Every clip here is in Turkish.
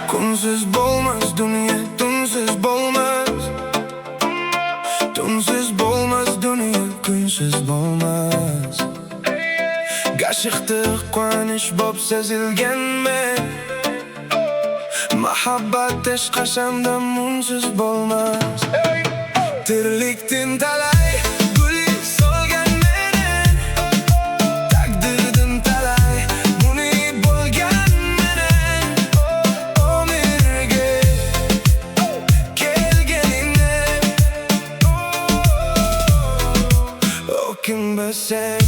Kunsuz bolmaz dünya, dünsüz bolmaz. Dünsüz bolmaz dünya, kunsuz bolmaz. Gaşıqtıq quvanish bob sezilgenme. Muhabbat eş qaşanda munsuz bolmaz. Tirliktin talay guli solgan menen. Takdirdin talay muni bolgan menen. Ömürge kelgenine Өкінбе sen.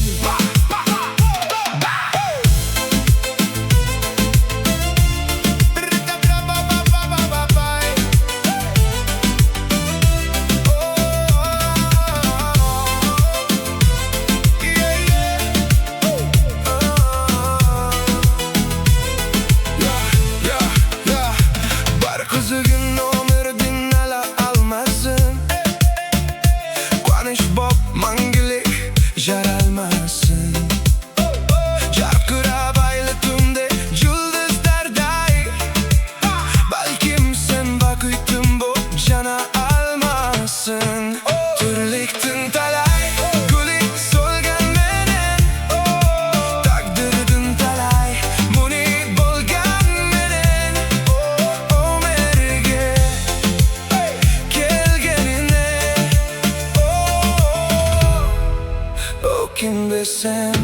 Өкінбе sen.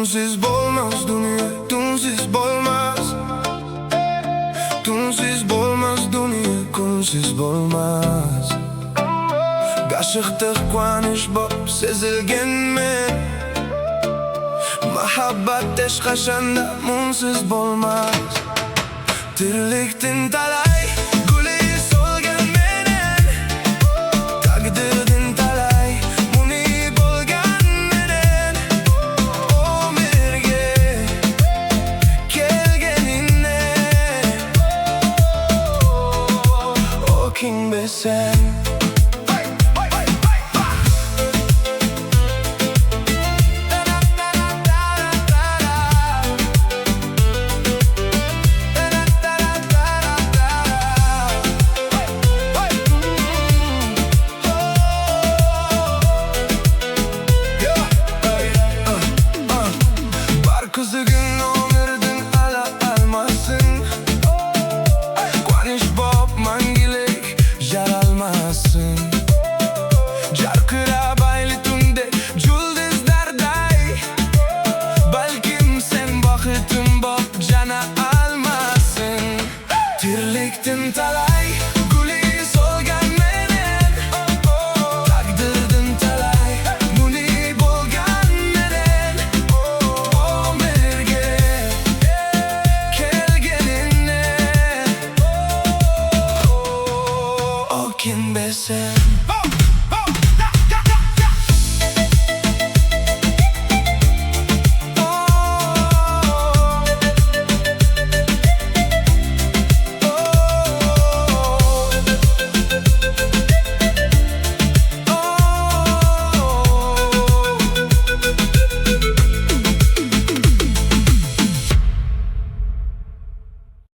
Dünsüz bolmaz dünya, dünsüz bolmaz. Dünsüz bolmaz dünya, kunsuz bolmaz. Gaşıqtıq quvanish bob sezilgenme. Muhabbat eş qaşanda munsuz bolmaz. Tirliktin talay guli solgan menen. Takdirdin talay muni bolgan menen. Ömürge kelgenine Өкінбе sen. Kızgın ömürdün ala almasın. Quvanish bob mangilik jaralmasın. Jarqirab ayli tunde yulduzlarday. Balkim sen baxitim bob jana almasın. Tirliktin talay guli solgan menen. Takdirdin talay muni bolgan menen. Ömürge kelgenine Өкінбе sen.